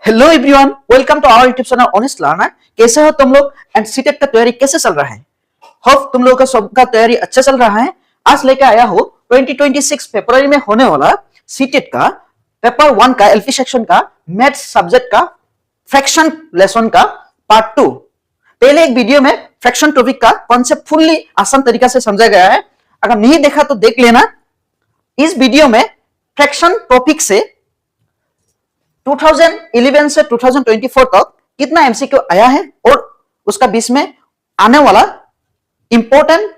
Hello everyone, welcome to our YouTube channel honest learner. कैसे हो तुम लोग एंड सीटेट का तैयारी कैसे चल रहा है? होप तुम लोगों का सबका तैयारी अच्छा चल रहा है। आज लेकर आया हूँ 2026 फरवरी में होने वाला सीटेट का पेपर 1 का एलपी सेक्शन का मैथ्स सब्जेक्ट का फ्रैक्शन लेसन का पार्ट 2। पहले एक वीडियो में फ्रैक्शन टॉपिक का कॉन्सेप्ट फुल्ली आसान तरीका से समझा गया है। अगर नहीं देखा तो देख लेना। इस वीडियो में फ्रैक्शन टॉपिक से 2011 से 2024 तक कितना एमसीक्यू आया है और उसका बीच में आने वाला इंपॉर्टेंट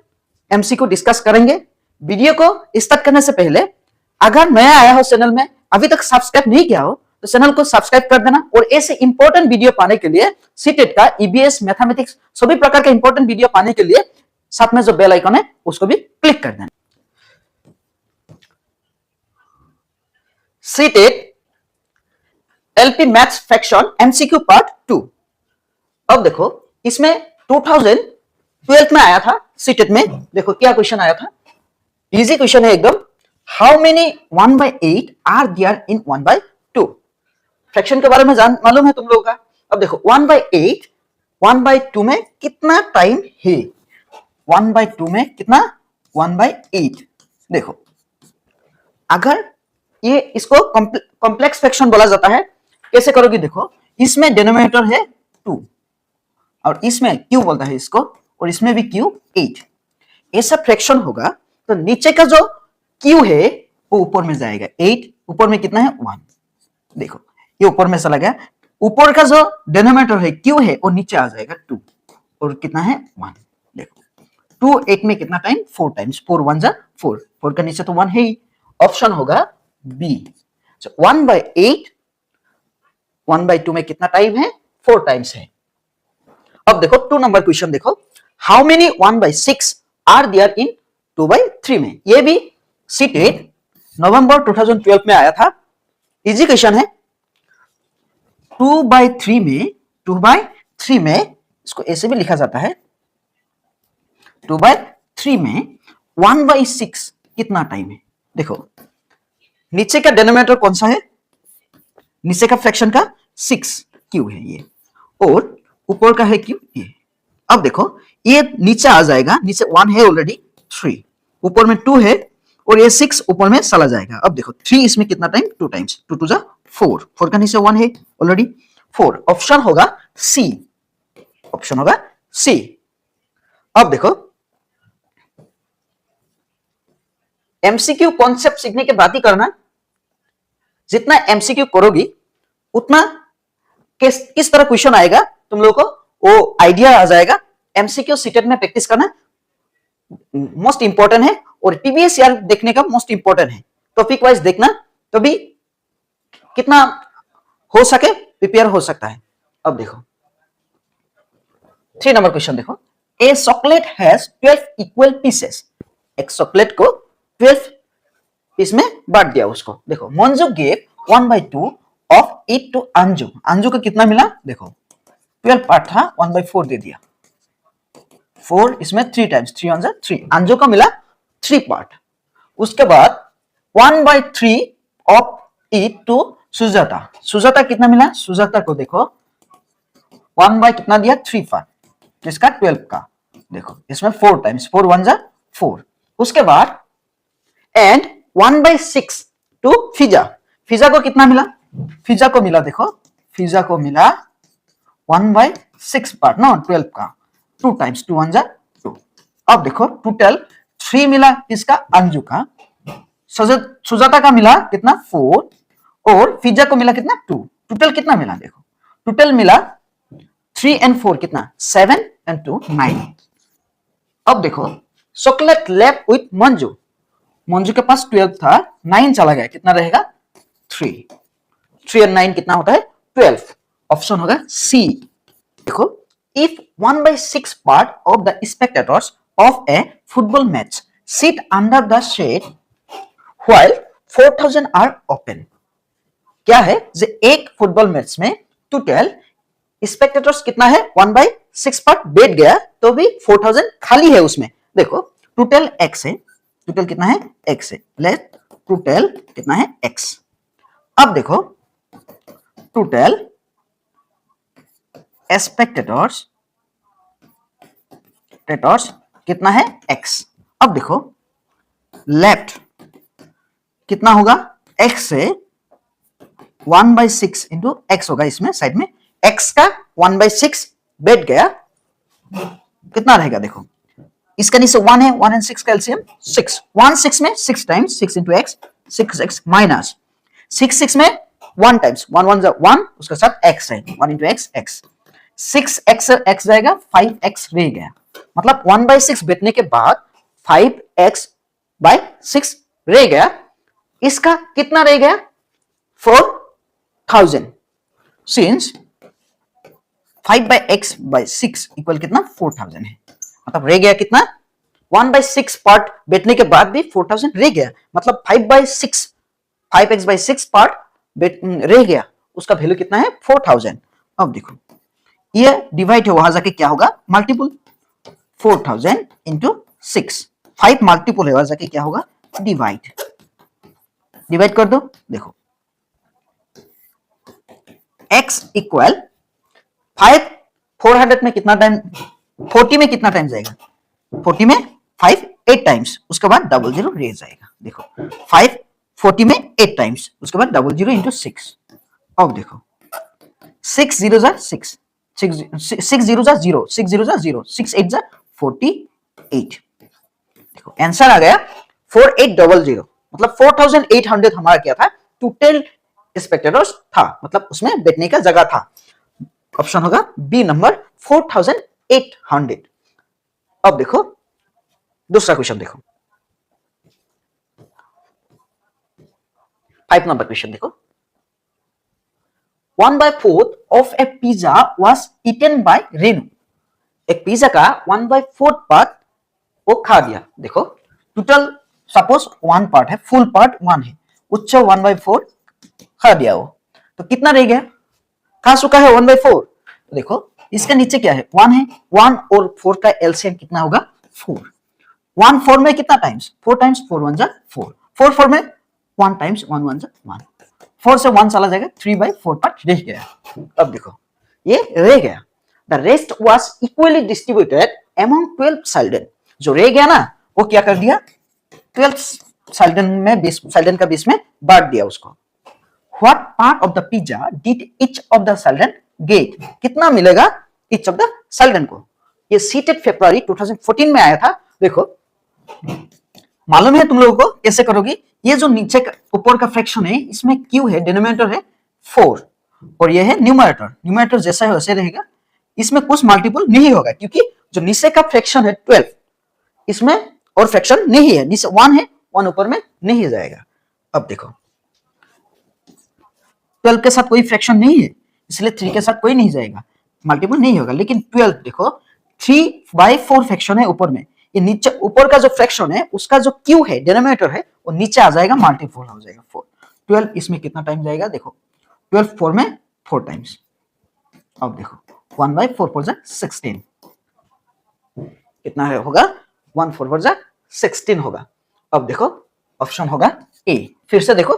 एमसीक्यू डिस्कस करेंगे। वीडियो को स्टार्ट करने से पहले अगर नया आया हो चैनल में, अभी तक सब्सक्राइब नहीं किया हो तो चैनल को सब्सक्राइब कर देना। और ऐसे इंपॉर्टेंट वीडियो पाने के लिए सीटेट का ईबीएस मैथमेटिक्स सभी प्रकार के इंपॉर्टेंट वीडियो पाने के लिए साथ में जो बेल आइकन है उसको भी क्लिक कर देना। CTET LP maths fraction MCQ part 2। अब देखो, इसमें 2012 में आया था सीटेट में। देखो क्या क्वेश्चन आया था, इजी क्वेश्चन है एकदम। How many 1/8 are there in 1/2? Fraction के बारे में मालूम है तुम लोगों का। अब देखो 1/8 1/2 में कितना टाइम है? 1/2 में कितना? 1/8। देखो, अगर ये इसको कॉम्प्लेक्स फ्रैक्शन बोला जाता है। कैसे करोगे? देखो, इसमें डिनोमिनेटर है 2 और इसमें क्यू बोलता है इसको, और इसमें भी क्यू 8। ऐसा फ्रैक्शन होगा तो नीचे का जो क्यू है वो ऊपर में जाएगा। 8 ऊपर में कितना है? 1। देखो ये ऊपर में चला गया। ऊपर का जो डिनोमिनेटर है क्यू है वो नीचे आ जाएगा 2 और कितना है? 1। देखो 2 8 में कितना टाइम? 4 टाइम्स। 4 1 जा 4। 4 का नीचे तो 1 है ही। ऑप्शन होगा बी। 1/8 1/2 में कितना टाइम है? 4 टाइम्स है। अब देखो 2 नंबर क्वेश्चन देखो, how many 1/6 are there in 2/3 में? ये भी सीटेट नवंबर 2012 में आया था। इजी क्वेश्चन है। 2/3 में इसको ऐसे भी लिखा जाता है। 2/3 में 1/6 कितना टाइम है? देखो नीचे का डिनोमिनेटर कौन सा है? नीचे का फ्रैक्शन का 6 क्यू है ये, और ऊपर का है क्यू ये। अब देखो ये नीचे आ जाएगा। नीचे 1 है ऑलरेडी, 3 ऊपर में 2 है और ये 6 ऊपर में चला जाएगा। अब देखो 3 इसमें कितना टाइम? 2 टाइम्स। 2 2 जा 4। 4 का नीचे 1 है ऑलरेडी, 4। ऑप्शन होगा सी। ऑप्शन होगा सी। अब देखो एमसीक्यू कॉन्सेप्ट सीखने के बाद ही करना। जितना एमसीक्यू करोगी उतना किस तरह क्वेश्चन आएगा तुम लोगों को वो आइडिया आ जाएगा। एमसीक्यू सीटेट में प्रैक्टिस करना मोस्ट इंपॉर्टेंट है और टीवीएस यार देखने का मोस्ट इंपॉर्टेंट है। टॉपिक वाइज देखना तो भी कितना हो सके प्रिपेयर हो सकता है। अब देखो 3 नंबर क्वेश्चन देखो, a chocolate has 12 equal pieces. एक चॉकलेट को 12 पीस में बांट दिया उसको। देखो Manju gave 1/2 of it to Anju. Anju को कितना मिला? देखो 12 पार्ट था, 1/4 दे दिया। 4 इसमें 3 टाइम्स। 3 1 जा 3। अंजू को मिला 3 पार्ट। उसके बाद 1/3 of it to Sujata. Sujata कितना मिला? सुजाता को देखो 1 कितना दिया? 3 पार्ट। इसका 12 का देखो इसमें 4 टाइम्स। 4 1 जा 4। उसके बाद एंड 1/6 टू फिजा। फिजा को कितना मिला? फिजा को मिला देखो, फिजा को मिला 1/6 पार्ट ना 12 का, 2 टाइम्स। 2 1 जा 2। अब देखो टोटल 3 मिला इसका अंजू का। सुजाता का मिला कितना? 4 और फिजा को मिला कितना? 2। टोटल कितना मिला? देखो टोटल मिला 3 and 4 कितना? 7 and 2 9। अब देखो chocolate left with Manju. Manju के पास 12 था, 9 चला गया, कितना रहेगा? 3। 3 और 9 कितना होता है? 12। ऑप्शन होगा सी। देखो if 1/6 part of the spectators of a football match sit under the shade while 4000 are open. क्या है? जो एक फुटबॉल मैच में टोटल स्पेक्टेटर्स कितना है? 1/6 पार्ट बैठ गया तो भी 4000 खाली है उसमें। देखो टोटल x है। टोटल कितना है? x है। लेट टोटल कितना है? x। अब देखो टोटल स्पेक्टेटर्स कितना है x। अब देखो लेफ्ट कितना होगा, x से 1/6 इंटू एक्स होगा, इसमें साइड में x का 1/6 बैठ गया, कितना रहेगा देखो, इसका नीचे 1 है, 1 एंड 6 का एलसीएम 6, 1 6 में 6 times 6 into x 6x minus 6 6 में 1 टाइम्स 1 1 1, उसके साथ x है 1 into x x 6x x जाएगा 5x रह गया, मतलब 1/6 बैठने के बाद 5x/6 रह गया, इसका कितना रह गया 4000, सिंस 5/x/6 इक्वल कितना 4000 है, मतलब रह गया कितना 1/6 पार्ट बैठने के बाद भी 4000 रह गया, मतलब 5x/6 पार्ट रह गया, उसका वैल्यू कितना है 4000। अब देखो ये डिवाइड है, वहां जाके क्या होगा मल्टीपल 4000 इंटू 6, 5 मल्टीपल है, वहां जाके क्या होगा डिवाइड कर दो, देखो x इक्वल 5 400 में कितना टाइम 40 में कितना टाइम जाएगा, 40 में 5 8 टाइम्स, उसके बाद 00 रह जाएगा, देखो 5 40 में 8 टाइम्स, उसके बाद 00 इंटू 6। अब देखो 6 0 जा 6 6 0 जा 0 6 0 जा 0 6 8 जा 48, देखो आंसर आ गया 4800, मतलब 4800 हमारा क्या था टोटल स्पेक्टेटर्स था, मतलब उसमें बैठने का जगह था, ऑप्शन होगा बी नंबर 4800। अब देखो दूसरा क्वेश्चन देखो, 5 नंबर क्वेश्चन देखो, 1/4 of a pizza was eaten by Renu, एक पिज्जा का 1/4 पार्ट वो खा दिया, देखो टोटल सपोज 1 पार्ट है, फुल पार्ट 1 है, उच्च 1/4 खा दिया वो, तो कितना रह गया, खा चुका है 1/4, तो देखो इसके नीचे क्या है 1 है, 1 और 4 का एलसीएम कितना होगा 4, 1 4 में कितना टाइम्स 4 टाइम्स 4 1 जा 4 4 4 में 1 टाइम्स 1 1 जा 1, 4 से 1 चला जाएगा 3/4 पार्ट रह गया। अब देखो ये रह गया, the rest was equally distributed among 12 children, जो रह गया ना वो क्या कर दिया 12 चिल्ड्रन में 20 चिल्ड्रन का 20 में बांट दिया उसको। What part of the pizza did each of the children get, कितना मिलेगा each of the children को, ये सीटेड फरवरी 2014 में आया था, देखो मालूम है तुम लोगों को कैसे करोगी, ये जो नीचे ऊपर का फ्रैक्शन है इसमें क्यू है, डिनोमिनेटर है 4 और ये है न्यूमरेटर, न्यूमरेटर जैसा है वैसे रहेगा, इसमें कुछ मल्टीपल नहीं होगा क्योंकि जो नीचे का फ्रैक्शन है 12 इसमें और फ्रैक्शन नहीं है, नीचे 1 है 1 ऊपर में नहीं जाएगा। अब देखो 12 के साथ कोई फ्रैक्शन नहीं है इसलिए 3 के साथ कोई नहीं जाएगा, मल्टीपल नहीं होगा, लेकिन 12 देखो 3/4 फ्रैक्शन है ऊपर में, ये नीचे ऊपर का जो फ्रैक्शन है उसका जो क्यू है डिनोमिनेटर है वो नीचे आ जाएगा, मल्टीपल हो जाएगा 4, 12 इसमें कितना टाइम जाएगा देखो 12 4 में 4 टाइम्स, अब देखो 1/4 4 जा 16, कितना होगा 1 4 4 जा 16 होगा। अब देखो ऑप्शन होगा ए, फिर से देखो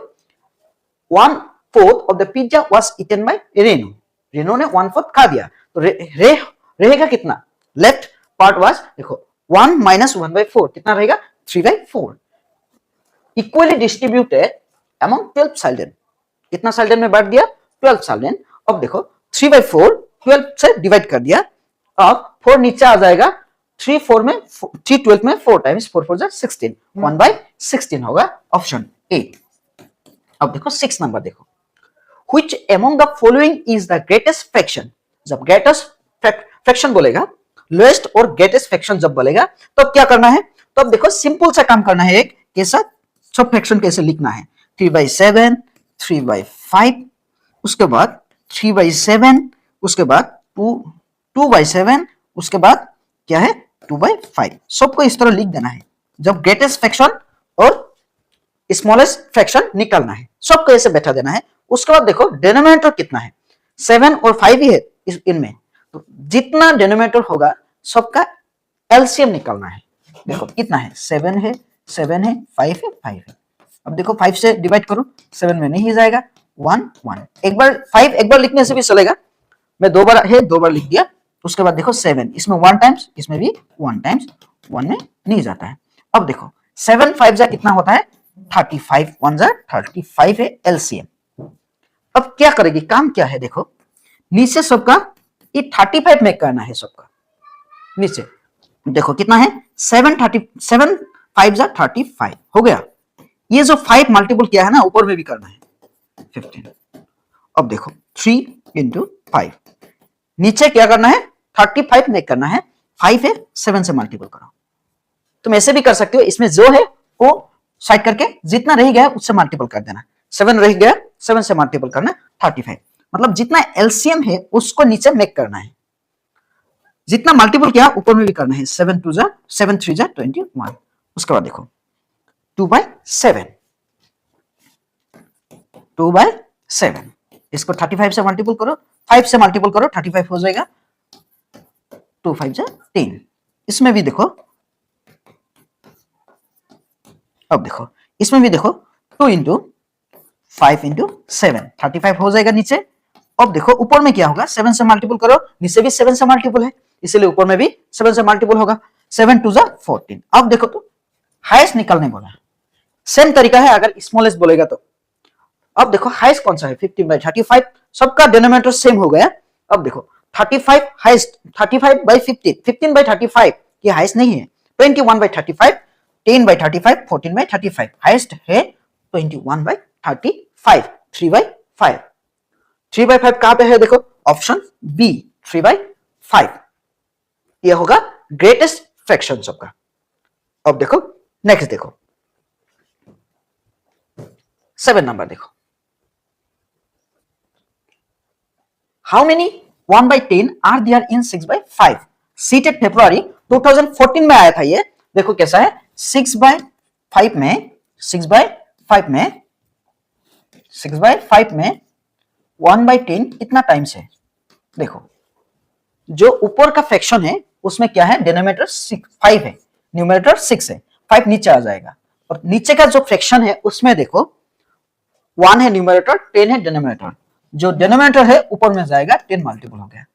1/4 of the pizza was eaten by Renu, Renu ने 1/4 खा दिया, तो रहेगा कितना, लेफ्ट पार्ट वाज देखो 1 minus 1/4 कितना रहेगा 3/4, इक्वली डिस्ट्रीब्यूटेड अमंग 12 चिल्ड्रन, कितना चिल्ड्रन में बांट दिया 12 चिल्ड्रन। अब देखो 3/4 12 से डिवाइड कर दिया, अब 4 नीचे आ जाएगा, 3 4 में 3 12 में 4 टाइम्स 4 4 जा 16, 1/16 होगा, ऑप्शन ए। अब देखो 6 नंबर देखो, which among the following is the greatest fraction, जब greatest fraction बोलेगा, lowest और greatest fraction जब बोलेगा तो क्या करना है, तो अब देखो सिंपल सा काम करना है, एक कैसा सब फ्रैक्शन कैसे लिखना है, 3/7 3/5 उसके बाद 3/7 उसके बाद 2/7 उसके बाद क्या है 2/5, सबको इस तरह लिख देना है, जब ग्रेटेस्ट फ्रैक्शन और स्मॉलेस्ट फ्रैक्शन निकालना है सबको ऐसे बैठा देना है। उसके बाद देखो डिनोमिनेटर कितना है 7 और 5 ही है इनमें, तो जितना डिनोमिनेटर होगा सबका एलसीएम निकालना है, देखो कितना है 7 है 7 है 5 है 5 है, अब देखो 5 से डिवाइड करो 7 में नहीं जाएगा 1 1, एक बार 5 एक बार लिखने से भी चलेगा, मैं दो बार है, दो बार लिख दिया। उसके बाद देखो 7, इसमें 1 टाइम्स, इसमें भी 1 टाइम्स, 1 में नहीं जाता है। अब देखो 7 5 जा कितना होता है 35, 1 जा 35 है एलसीएम। अब क्या करेगी, काम क्या है देखो, नीचे सबका ये 35 मेक करना है सबका। नीचे देखो कितना है 7 5 जा 35 हो गया। ये जो 5 मल्टीपल किया है ना ऊपर में भी करना है 15। अब देखो 3 इंटू 5, नीचे क्या करना है 35 मेक करना है, 5 है 7 से मल्टीपल करो। तुम ऐसे भी कर सकते हो, इसमें जो है वो साइड करके जितना रह गया उससे मल्टीपल कर देना। 7 रह गया, 7 से मल्टीपल करना 35, मतलब जितना एलसीएम है उसको नीचे मेक करना है, जितना मल्टीपल किया ऊपर में भी करना है। 7 2 जा 7 3 जा 21। उसके बाद देखो 2/7, 2/7, इसको 35 से मल्टीपल करो, 5 से मल्टीपल करो 35 हो जाएगा, 2 5 जा 10। इसमें भी देखो, अब देखो इसमें भी देखो 2 इंटू 5 इंटू 7 35 हो जाएगा नीचे। अब देखो ऊपर में क्या होगा, 7 से मल्टीपल करो, नीचे भी 7 से मल्टीपल है इसलिए ऊपर में भी 7 से मल्टीपल होगा, 7 2 जा 14। अब देखो तो हाईएस्ट निकालने बोला, सेम तरीका है अगर स्मॉलेस्ट बोलेगा तो। अब देखो हाईएस्ट कौन सा है 15/35, सबका डिनोमिनेटर सेम हो गया। अब देखो 35 हाईएस्ट, 35/15, 15/35 ये हाईएस्ट नहीं है, 21/35, 10/35, 14/35 हाईएस्ट है 21/35, 3/5। 3/5 कहां पे है देखो, ऑप्शन बी 3/5, ये होगा ग्रेटेस्ट फ्रैक्शन सबका। अब देखो नेक्स्ट देखो 7 नंबर देखो, how many 1/10 are there in 6/5, seated फरवरी 2014 में आया था ये। देखो कैसा है 6/5 में 6/5 में 6/5 में 1/10 कितना टाइम्स है, देखो जो ऊपर का फ्रैक्शन है उसमें क्या है डिनोमिनेटर 5 है, न्यूमरेटर 6 है, 5 नीचे आ जाएगा। और नीचे का जो फ्रैक्शन है उसमें देखो 1 है न्यूमरेटर, 10 है डिनोमिनेटर, जो डिनोमिनेटर है ऊपर में जाएगा 10 मल्टीपल हो गया,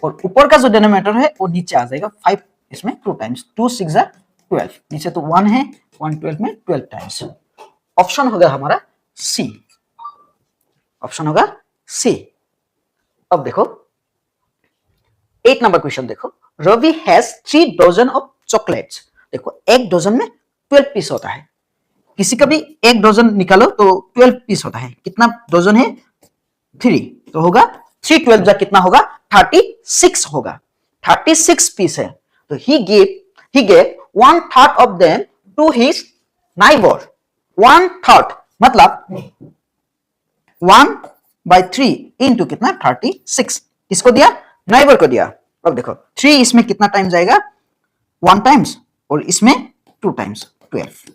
और ऊपर का जो डिनोमिनेटर है वो नीचे आ जाएगा 5, इसमें 2 टाइम्स, 2 6 जा 12, नीचे तो 1 है, 1 12 में 12 टाइम्स। ऑप्शन होगा हमारा सी, ऑप्शन होगा सी। अब देखो 8 नंबर क्वेश्चन देखो, Ravi has 3 dozen of chocolates. देखो एक डजन में 12 पीस होता है, किसी का भी एक डजन निकालो तो 12 पीस होता है, कितना डजन है 3, तो होगा 3 12 जा कितना होगा 36 होगा, 36 पीस है। तो he gave 1/3 of them to his neighbour, 1/3 मतलब 1/3 इंटू कितना 36, इसको दिया नाइबर को दिया। अब देखो 3 इसमें कितना टाइम जाएगा 1 टाइम्स, और इसमें 2 टाइम्स 12,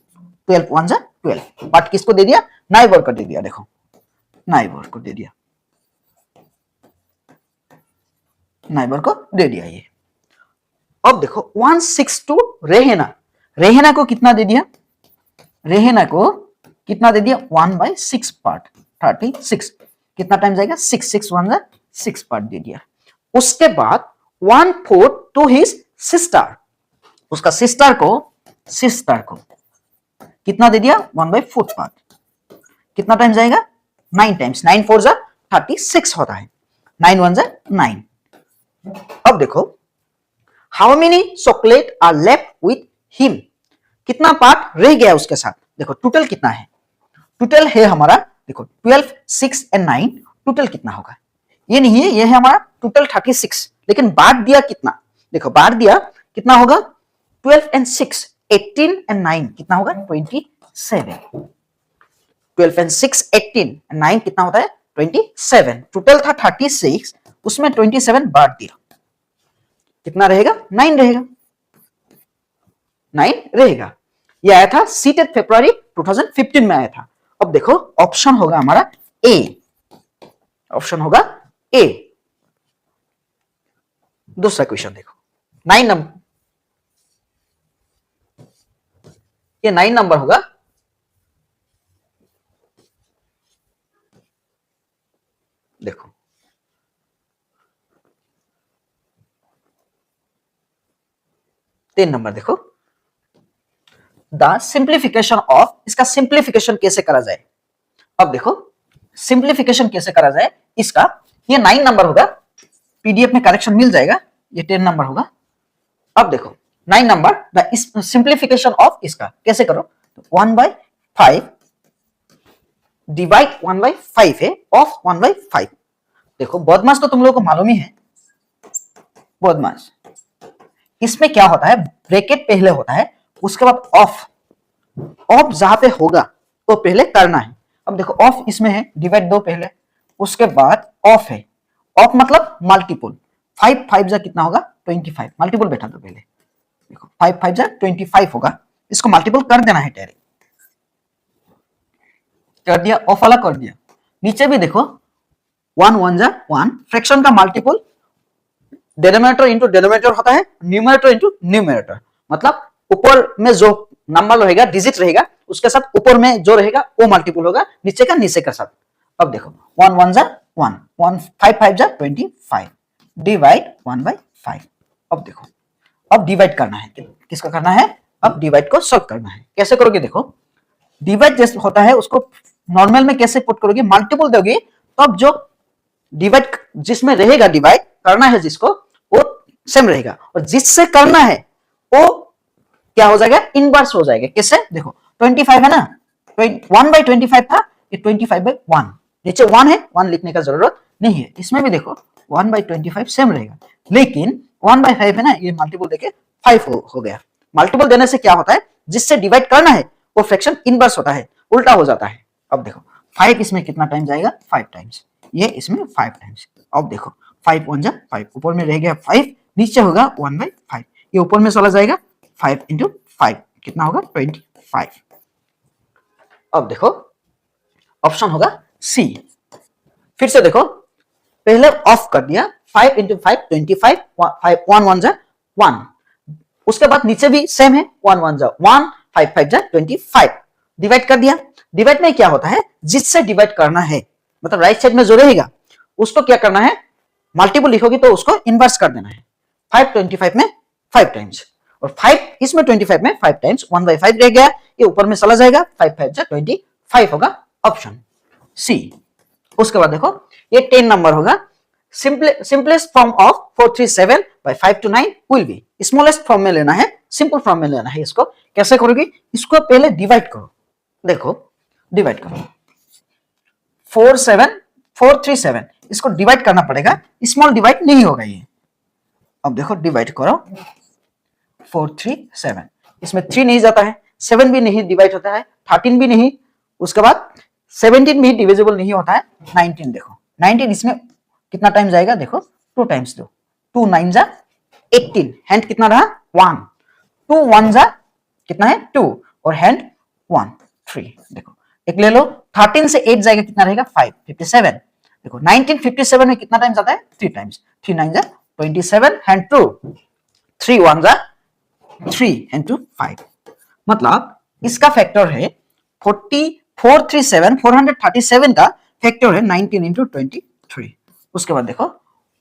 12 1 जा 12, बट किसको दे दिया नाइबर को दे दिया, देखो नाइबर को दे दिया, नाइबर को दे दिया ये। अब देखो 162 रेहेना, रेहेना को कितना दे दिया, रेहेना को कितना दे दिया 1/6 पार्ट 36, कितना टाइम जाएगा 6 6 1 जा 6 पार्ट दे दिया। उसके बाद 1/4 टू हिज सिस्टर, उसका सिस्टर को कितना दे दिया 1/4 पार्ट, कितना टाइम जाएगा 9 टाइम्स, 9 4 जा 36 होता है, 9 1 जा 9। अब देखो how many chocolate are left with him, कितना पार्ट रह गया उसके साथ, देखो टोटल कितना है, टोटल है हमारा देखो 12 6 एंड 9, टोटल कितना होगा, ये नहीं है, ये है हमारा टोटल 36, लेकिन बांट दिया कितना, देखो बांट दिया कितना होगा 12 एंड 6 18 एंड 9 कितना होगा 27, 12 एंड 6 18 एंड 9 कितना होता है 27, टोटल था 36, उसमें 27 बांट दिया, कितना रहेगा 9 रहेगा, 9 रहेगा। ये आया था सीटेड फरवरी 2015 में आया था। अब देखो ऑप्शन होगा हमारा ए, ऑप्शन होगा ए। दूसरा क्वेश्चन देखो 9 नंबर, ये 9 नंबर होगा, देखो 10 नंबर देखो, द सिंप्लीफिकेशन ऑफ, इसका सिंप्लीफिकेशन कैसे करा जाए। अब देखो सिंप्लीफिकेशन कैसे करा जाए इसका, ये 9 नंबर होगा, पीडीएफ में करेक्शन मिल जाएगा, ये 10 नंबर होगा। अब देखो 9 नंबर, द सिंप्लीफिकेशन ऑफ इसका कैसे करो, 1/5 डिवाइड 1/5 है, ऑफ 1/5। देखो बदमाश तो तुम लोगों को मालूम ही है, बदमाश इसमें क्या होता है, ब्रैकेट पहले होता है, उसके बाद ऑफ, ऑफ जहां पे होगा तो पहले करना है। अब देखो ऑफ इसमें है, डिवाइड दो पहले, उसके बाद ऑफ है, ऑफ मतलब मल्टीपल, 5 5 जा कितना होगा 25, मल्टीपल बैठा दो पहले, देखो 5 5 जा 25 होगा, इसको मल्टीपल कर देना है डायरेक्ट, कर दिया, ऑफ वाला कर दिया। नीचे भी देखो 1 1 जा 1, फ्रैक्शन का मल्टीपल डिनोमिनेटर इंटू डिनोमिनेटर होता है, न्यूमरेटर इंटू न्यूमरेटर, मतलब ऊपर में जो नंबर रहेगा, डिजिट रहेगा, उसके साथ ऊपर में जो रहेगा वो मल्टीपल होगा, नीचे का नीचे का साथ। अब देखो 1 1 जा 1, 1 5 5 जा 25, डिवाइड 1/5। अब देखो, अब डिवाइड करना है, किसका करना है, अब डिवाइड को सॉल्व करना है। कैसे करोगे, देखो डिवाइड जैसे होता है उसको नॉर्मल में कैसे पुट करोगे, मल्टीपल दोगे तब जो डिवाइड जिसमें रहेगा, डिवाइड करना है जिसको, वो सेम रहेगा, और जिससे करना है वो क्या हो जाएगा, इनवर्स हो जाएगा। कैसे, देखो 25 है ना, 1/25 था, ये 25/1, नीचे 1 है, 1 लिखने का जरूरत नहीं है। इसमें भी देखो 1/25 सेम रहेगा, लेकिन 1/5 है ना, ये मल्टीपल देके 5 हो गया। मल्टीपल देने से क्या होता है, जिससे डिवाइड करना है वो फ्रैक्शन इनवर्स होता है, उल्टा हो जाता है। अब देखो 5 इसमें कितना टाइम जाएगा, 5 टाइम्स, ये इसमें 5 टाइम्स। अब देखो 5 1 जा 5, ऊपर में रह गया 5, नीचे होगा 1/5, ये ऊपर में चला जाएगा, 5 इंटू 5 कितना होगा 25। अब देखो ऑप्शन होगा सी। फिर से देखो, पहले ऑफ कर दिया, 5 इंटू 5 25, 1 1 जा 1, उसके बाद नीचे भी सेम है, 1 1 जा 1, 5 5 जा 25, डिवाइड कर दिया। डिवाइड में क्या होता है, जिससे डिवाइड करना है, मतलब राइट साइड में जो रहेगा उसको क्या करना है, मल्टीपल लिखोगी तो उसको इनवर्स कर देना है। 5 25 में 5 टाइम्स, और 5 इसमें 25 में 5 टाइम्स, 1/5 रह गया, ये ऊपर में चला जाएगा, 5 5 जा 25 होगा, ऑप्शन सी। उसके बाद देखो ये 10 नंबर होगा, simplest form of 437/5 to 9 will be, smallest form में लेना है, सिंपल फॉर्म में लेना है। इसको कैसे करोगे, इसको पहले डिवाइड करो, देखो डिवाइड करो 437 इसको डिवाइड करना पड़ेगा, स्मॉल डिवाइड नहीं होगा ये। अब देखो डिवाइड करो 437, इसमें 3 नहीं जाता है, 7 भी नहीं डिवाइड होता है, 13 भी नहीं, उसके बाद 17 भी डिविजिबल नहीं होता है, 19 देखो 19 इसमें कितना टाइम जाएगा, देखो 2 टाइम्स दो, 2 9 जा 18, हैंड कितना रहा 1, 2 1 जा कितना है 2, और हैंड 1 3, देखो एक ले लो, 13 से 8 जाएगा कितना रहेगा 5 57, देखो 1957 में कितना टाइम जाता है 3 टाइम्स, 3 9 जा 27, हैंड 2, 3 1 जा 3 एंड 2 5, मतलब इसका फैक्टर है 437 का फैक्टर है 19 इंटू 23। उसके बाद देखो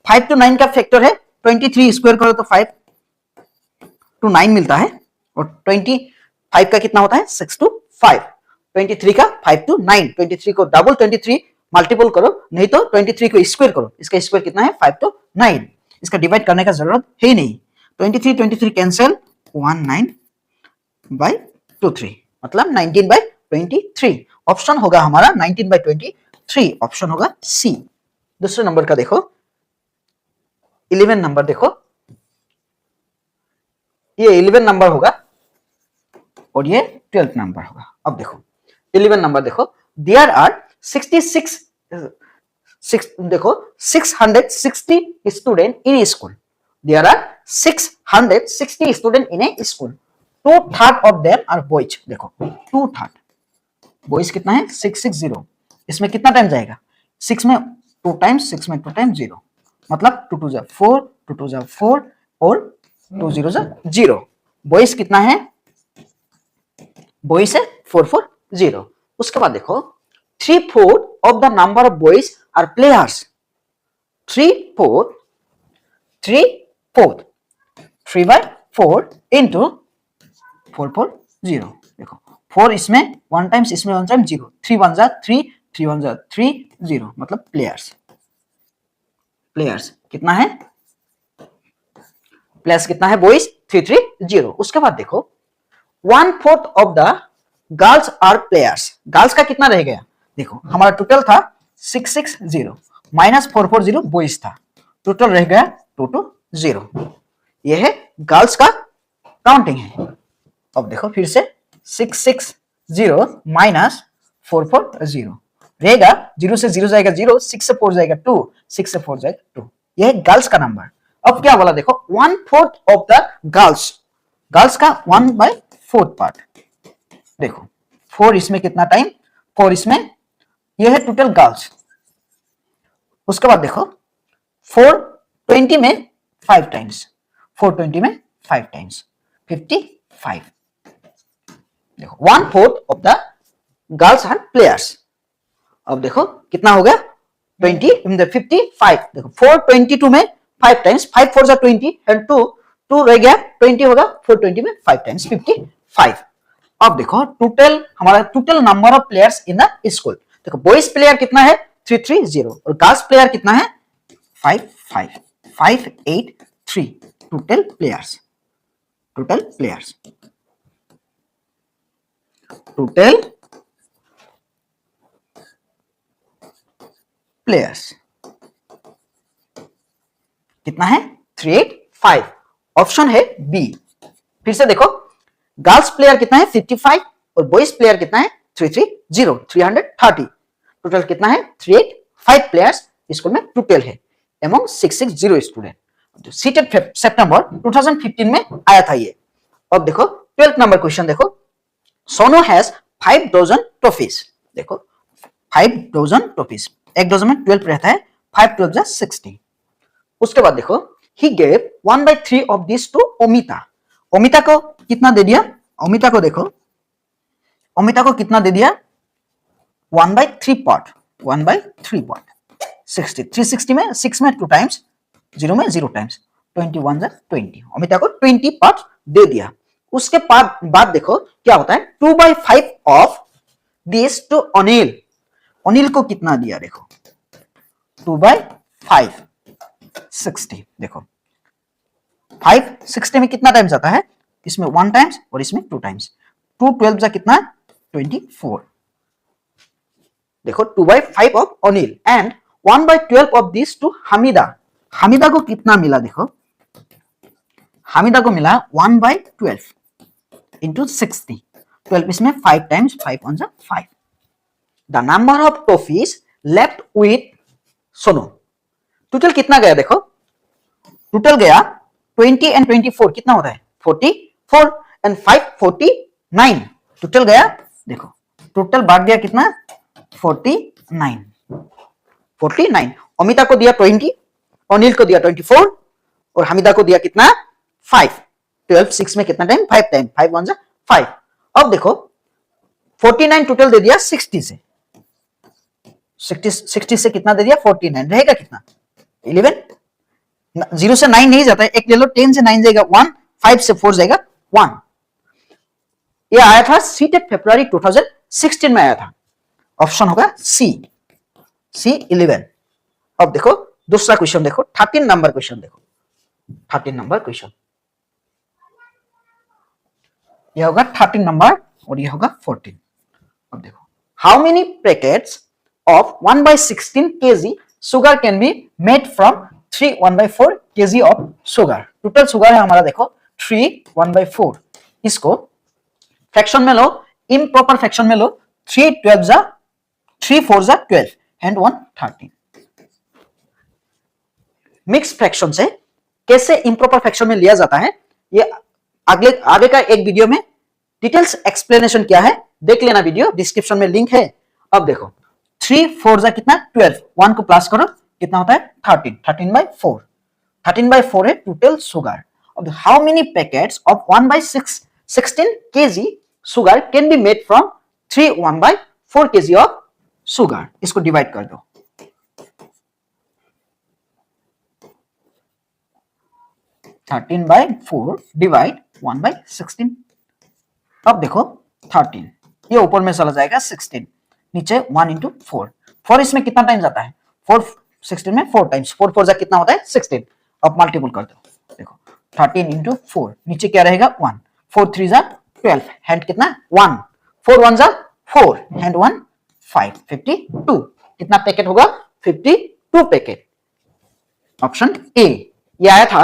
5 to 9 का फैक्टर है 23, स्क्वायर करो तो 5 to 9 मिलता है, और 25 का कितना होता है 6 to 5, 23 का 5 to 9, 23 को डबल 23 मल्टीपल करो, नहीं तो 23 को स्क्वायर करो, इसका स्क्वायर कितना है 5 to 9, इसका डिवाइड करने का जरूरत है ही नहीं, 23 कैंसिल, 19/23 मतलब 19/23, ऑप्शन होगा हमारा 19/23, ऑप्शन होगा सी। दूसरे नंबर का देखो 11 नंबर, देखो ये 11 नंबर होगा और ये 12 नंबर होगा। अब देखो 11 नंबर देखो, देयर आर 66 देखो 660 student in a school, there are 660 student in a school, 2/3 of them are boys, देखो 2/3 बॉयज कितना है 660, इसमें कितना टाइम जाएगा, 6 में 2 टाइम्स, 6 में 2 टाइम्स 0, मतलब 2 2 जा 4, 2 2 जा 4 और 2 0 जा 0, बॉयज कितना है, बॉयज है 440। उसके बाद देखो 3/4 of the number of boys are players, 3/4 3/4 3/4 4 into 440। देखो 4 इसमें 1 टाइम्स, इसमें 1 टाइम 0, 3 1 जा 3, 3 1 जा 3, 0 मतलब प्लेयर्स। प्लेयर्स कितना है, प्लेयर्स कितना है बॉयज 330। उसके बाद देखो 1/4 of the girls are players. Girls का कितना रह गया, देखो हमारा टोटल था 660 माइनस 440 बॉयज था, टोटल रह गया 220। यह है गर्ल्स का काउंटिंग है। अब देखो फिर से 660 माइनस 440 रहेगा, 0 से 0 जाएगा 0, 6 से 4 जाएगा 2, 6 से 4 जाएगा 2। यह है गर्ल्स का नंबर। अब क्या बोला देखो 1/4 ऑफ द गर्ल्स, गर्ल्स का 1/4 पार्ट। देखो 4 इसमें कितना टाइम, 4 इसमें, यह है टोटल गर्ल्स। उसके बाद देखो 420 में 5 टाइम्स, 420 में 5 टाइम्स 55। देखो 1/4 of the girls are players. अब देखो कितना हो गया 20 इन द 55। देखो 422 में 5 टाइम्स, 5 4 जा 20 एंड 2 रह गया 20 होगा, 420 में 5 टाइम्स 55। अब देखो टोटल हमारा total number of players in the school. देखो बॉयज प्लेयर कितना है 330 और गर्ल्स प्लेयर कितना है 583। Total players, total players, total players कितना है 385। ऑप्शन है बी। फिर से देखो गर्ल्स प्लेयर कितना है 55 और बॉयज प्लेयर कितना है 330। टोटल कितना है 385 प्लेयर्स स्कूल में टोटल है एमंग 660 स्टूडेंट। सीटेड सितंबर 2015 में आया था ये। अब देखो 12th नंबर क्वेश्चन देखो, सोनू हैज 5 डजन ट्रॉफीज। देखो 5 डजन ट्रॉफीज, एक डजन में 12 रहता है, 5 12 जा 60। उसके बाद देखो he gave 1/3 of this to Amita. Amita को कितना दे दिया, अमिता को देखो, अमिता को कितना दे दिया 1/3 पार्ट, 1/3 पार्ट 60। 360 में 6 में 2 टाइम्स, 0 में 0 टाइम्स, 21 जा 20। अमिता को 20 पार्ट दे दिया। उसके बाद देखो क्या होता है 2/5 of this to Anil. Anil को कितना दिया देखो 2/5 60। देखो 5 60 में कितना टाइम्स आता है, इसमें 1 टाइम्स और इसमें 2 टाइम्स, 2 12 जा कितना 24। देखो 2/5 of Anil and 1/12 of this to Hamida. Hamida को कितना मिला देखो, हमीदा को मिला 1/12 इंटू 60, 12 इसमें 5 टाइम्स, 5 1 जा 5। The number of trophies left with Sonu. Total कितना गया देखो, टोटल गया 20 एंड 24 कितना होता है 44 एंड 5 49। टोटल गया देखो, टोटल भाग गया कितना 49। अमिता को दिया 20, अनिल को दिया 24 और हमीदा को दिया कितना 5। 12 6 में कितना टाइम 5 टाइम, 5 1 जा 5। अब देखो 49 टोटल दे दिया 60 से, 60 से कितना दे दिया 49, रहेगा कितना 11। 0 से 9 नहीं जाता है, एक ले लो, 10 से 9 जाएगा 1, 5 से 4 जाएगा 1। ये आया था सीटेड फरवरी 2016 में आया था। ऑप्शन होगा सी, C11। अब देखो दूसरा क्वेश्चन देखो 13 नंबर क्वेश्चन देखो, 13 नंबर क्वेश्चन यह होगा 13 नंबर और यह होगा 14। अब देखो how many packets of 1/16 kg sugar can be made from 3 1/4 kg of sugar। Total sugar है हमारा देखो 3 1/4। इसको फ्रैक्शन में लो, इम्प्रॉपर फ्रैक्शन में लो, 3 12 जा 3 4 जा 12 एंड 1 13। मिक्स फ्रैक्शन से कैसे इम्प्रॉपर फ्रैक्शन में लिया जाता है ये आगे का एक वीडियो में डिटेल्स एक्सप्लेनेशन क्या है देख लेना, वीडियो डिस्क्रिप्शन में लिंक है। अब देखो 3 4 जा कितना 12, 1 को प्लस करो कितना होता है 13, 13/4, 13/4 है टोटल सुगर। अब how many packets of 1/16 kg sugar can be made from 3 1/4 kg of sugar. इसको डिवाइड कर दो, 13/4 डिवाइड 1/16। अब देखो 13, ये ऊपर में चला जाएगा 16, नीचे 1 इंटू 4। 4 इसमें कितना टाइम जाता है? 4 16 में 4 टाइम्स, 4 4 जा कितना होता है? 16। अब मल्टीपल कर दो, देखो 13 इंटू 4, नीचे क्या रहेगा? 1, 4 3 जा 12, हैंड कितना? 1, 4 1 जा 4, हैंड 1 5, 52। कितना पैकेट होगा? 52 पैकेट। ऑप्शन ए, ये आया था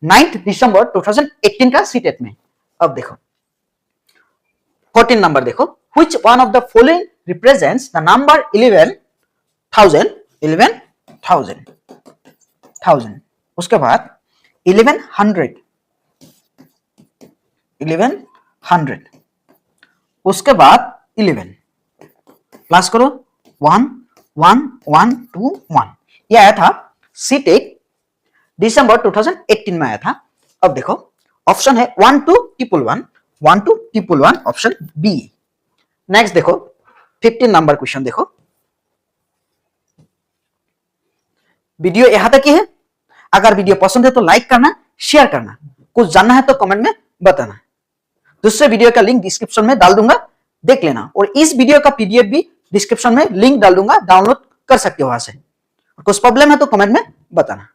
9 दिसंबर 2018 का सीटेट में। अब देखो 14 नंबर देखो, which one of the following represents the number 11,000? 11,000, उसके बाद 1100, 1100, उसके बाद 11, प्लस करो 1 1 1 2 1। यह आया था सीटेट दिसंबर 2018 में आया था। अब देखो ऑप्शन है 1 2 1 1, 1 2 1 1, ऑप्शन बी। नेक्स्ट देखो 15 नंबर क्वेश्चन देखो, वीडियो यहां तक ही है। अगर वीडियो पसंद है तो लाइक करना, शेयर करना, कुछ जानना है तो कमेंट में बताना। दूसरे वीडियो का लिंक डिस्क्रिप्शन में डाल दूंगा, देख लेना। और इस वीडियो का पीडीएफ भी डिस्क्रिप्शन में लिंक डाल दूंगा, डाउनलोड कर सकते हो वहां से। कुछ प्रॉब्लम है तो कमेंट में बताना।